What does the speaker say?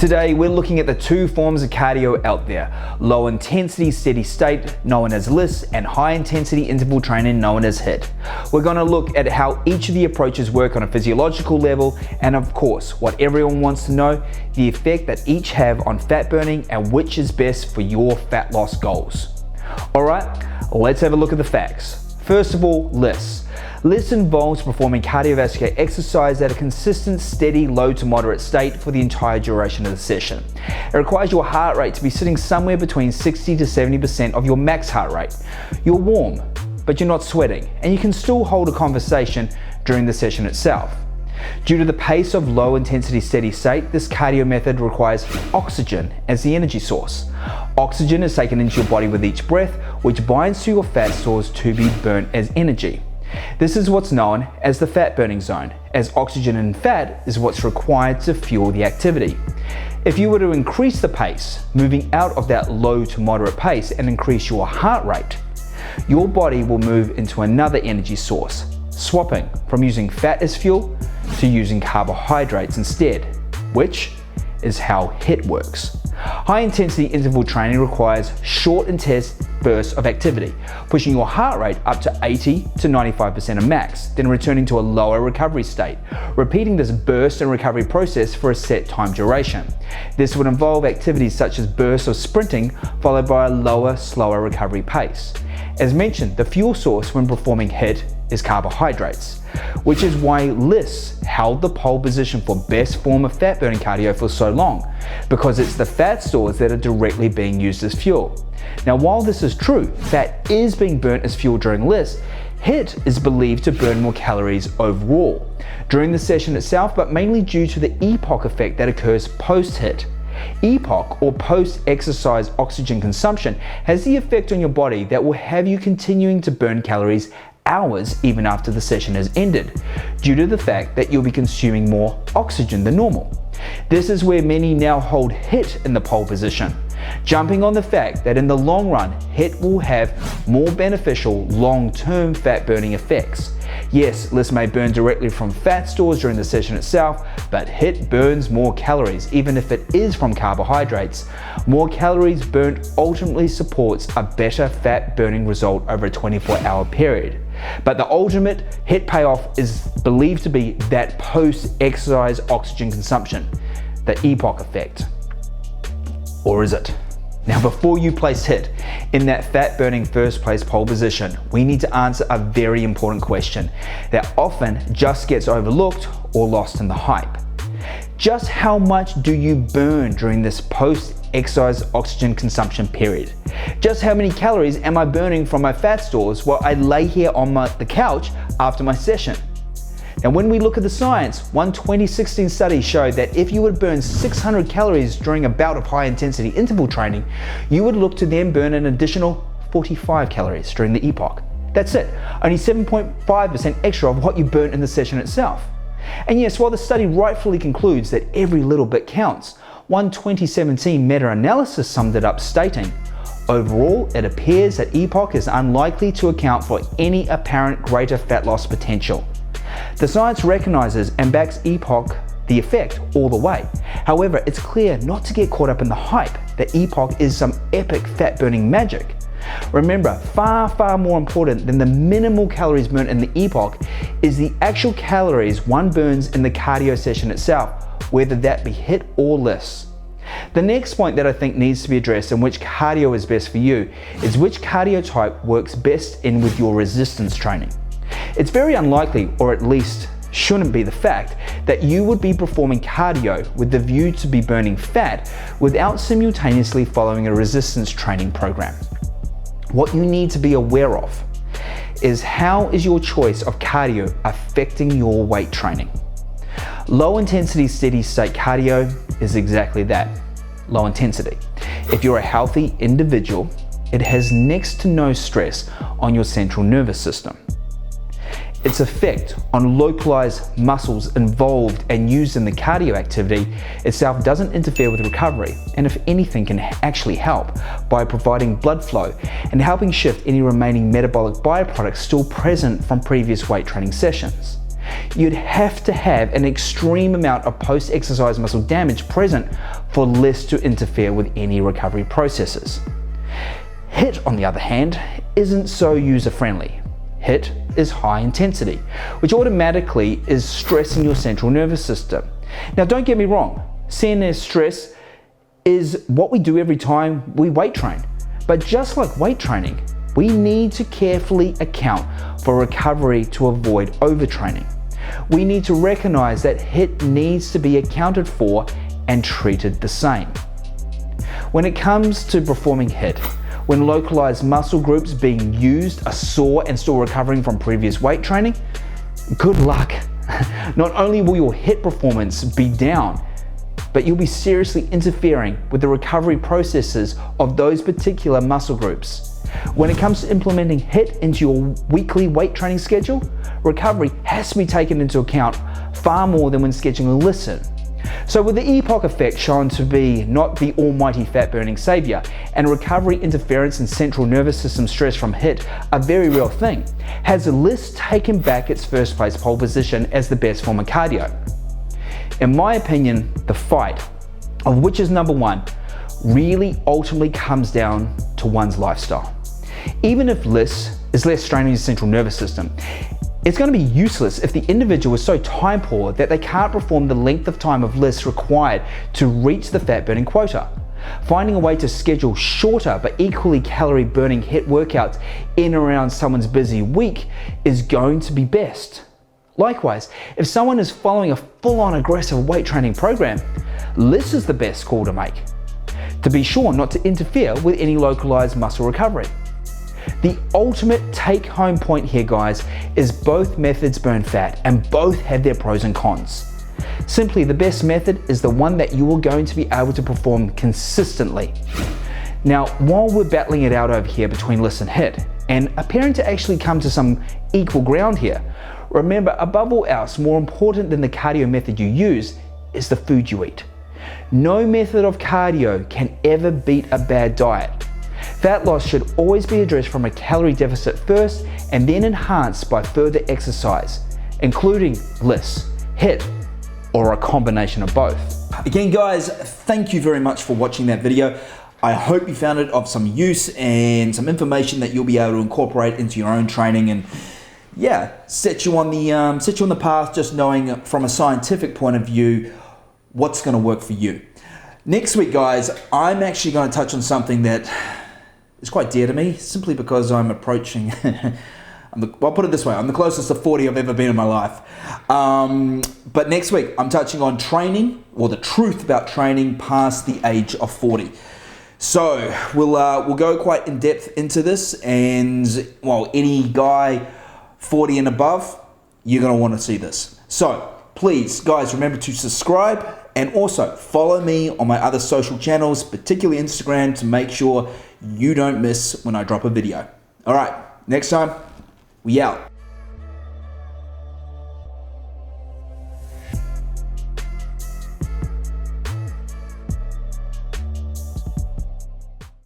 Today, we're looking at the two forms of cardio out there: low intensity steady state, known as LISS, and high intensity interval training, known as HIIT. We're going to look at how each of the approaches work on a physiological level, and of course, what everyone wants to know, the effect that each have on fat burning and which is best for your fat loss goals. Alright, let's have a look at the facts. First of all, LISS. LISS involves performing cardiovascular exercise at a consistent, steady, low to moderate state for the entire duration of the session. It requires your heart rate to be sitting somewhere between 60 to 70% of your max heart rate. You're warm, but you're not sweating, and you can still hold a conversation during the session itself. Due to the pace of low intensity steady state, this cardio method requires oxygen as the energy source. Oxygen is taken into your body with each breath, which binds to your fat stores to be burnt as energy. This is what's known as the fat burning zone, as oxygen and fat is what's required to fuel the activity. If you were to increase the pace, moving out of that low to moderate pace and increase your heart rate, your body will move into another energy source, swapping from using fat as fuel to using carbohydrates instead, which is how HIIT works. High intensity interval training requires short intense bursts of activity, pushing your heart rate up to 80 to 95% of max, then returning to a lower recovery state, repeating this burst and recovery process for a set time duration. This would involve activities such as bursts of sprinting followed by a lower, slower recovery pace. As mentioned, the fuel source when performing HIIT is carbohydrates, which is why LISS held the pole position for best form of fat burning cardio for so long, because it's the fat stores that are directly being used as fuel. Now, while this is true, fat is being burnt as fuel during LISS, HIIT is believed to burn more calories overall during the session itself, but mainly due to the EPOC effect that occurs post-HIIT. EPOC, or post-exercise oxygen consumption, has the effect on your body that will have you continuing to burn calories hours even after the session has ended, due to the fact that you'll be consuming more oxygen than normal. This is where many now hold HIIT in the pole position, jumping on the fact that in the long run, HIIT will have more beneficial long-term fat burning effects. Yes, LISS may burn directly from fat stores during the session itself, but HIIT burns more calories, even if it is from carbohydrates. More calories burnt ultimately supports a better fat burning result over a 24-hour period. But the ultimate HIIT payoff is believed to be that post-exercise oxygen consumption, the EPOC effect. Or is it? Now, before you place HIIT in that fat burning first place pole position, we need to answer a very important question that often just gets overlooked or lost in the hype. Just how much do you burn during this post-exercise oxygen consumption period? Just how many calories am I burning from my fat stores while I lay here on the couch after my session? Now, when we look at the science, one 2016 study showed that if you would burn 600 calories during a bout of high intensity interval training, you would look to then burn an additional 45 calories during the EPOC. That's it, only 7.5% extra of what you burnt in the session itself. And yes, while the study rightfully concludes that every little bit counts, one 2017 meta-analysis summed it up stating, overall, it appears that EPOC is unlikely to account for any apparent greater fat loss potential. The science recognizes and backs EPOC, the effect, all the way. However, it's clear not to get caught up in the hype that EPOC is some epic fat burning magic. Remember, far more important than the minimal calories burnt in the EPOC is the actual calories one burns in the cardio session itself, whether that be HIIT or LISS. The next point that I think needs to be addressed and which cardio is best for you is which cardio type works best in with your resistance training. It's very unlikely, or at least shouldn't be the fact, that you would be performing cardio with the view to be burning fat without simultaneously following a resistance training program. What you need to be aware of is how is your choice of cardio affecting your weight training. Low intensity steady state cardio is exactly that, low intensity. If you're a healthy individual, it has next to no stress on your central nervous system. Its effect on localized muscles involved and used in the cardio activity itself doesn't interfere with recovery, and if anything can actually help by providing blood flow and helping shift any remaining metabolic byproducts still present from previous weight training sessions. You'd have to have an extreme amount of post-exercise muscle damage present for LISS to interfere with any recovery processes. HIIT, on the other hand, isn't so user-friendly. HIIT is high intensity, which automatically is stressing your central nervous system. Now, don't get me wrong, CNS stress is what we do every time we weight train. But just like weight training, we need to carefully account for recovery to avoid overtraining. We need to recognize that HIIT needs to be accounted for and treated the same. When it comes to performing HIIT, when localized muscle groups being used are sore and still recovering from previous weight training, good luck. Not only will your HIIT performance be down, but you'll be seriously interfering with the recovery processes of those particular muscle groups. When it comes to implementing HIIT into your weekly weight training schedule, recovery has to be taken into account far more than when scheduling LISS. So with the EPOC effect shown to be not the almighty fat-burning savior, and recovery interference and central nervous system stress from HIIT a very real thing, has LISS taken back its first place pole position as the best form of cardio? In my opinion, the fight of which is number one really ultimately comes down to one's lifestyle. Even if LISS is less strain on your central nervous system, it's going to be useless if the individual is so time poor that they can't perform the length of time of LISS required to reach the fat burning quota. Finding a way to schedule shorter but equally calorie burning HIIT workouts in and around someone's busy week is going to be best. Likewise, if someone is following a full-on aggressive weight training program, LISS is the best call to make, to be sure not to interfere with any localized muscle recovery. The ultimate take-home point here, guys, is both methods burn fat and both have their pros and cons. Simply, the best method is the one that you are going to be able to perform consistently. Now, while we're battling it out over here between LISS and HIIT, and appearing to actually come to some equal ground here, remember, above all else, more important than the cardio method you use is the food you eat. No method of cardio can ever beat a bad diet. Fat loss should always be addressed from a calorie deficit first and then enhanced by further exercise, including LISS, HIIT, or a combination of both. Again, guys, thank you very much for watching that video. I hope you found it of some use and some information that you'll be able to incorporate into your own training and set you on the path, just knowing from a scientific point of view what's going to work for you. Next week, guys, I'm actually going to touch on something that is quite dear to me, simply because I'm approaching, I'll put it this way, I'm the closest to 40 I've ever been in my life. But next week, I'm touching on training, or the truth about training past the age of 40. So we'll go quite in depth into this, and well, any guy 40 and above, you're going to want to see this. So please, guys, remember to subscribe and also follow me on my other social channels, particularly Instagram, to make sure you don't miss when I drop a video. All right, next time, we out.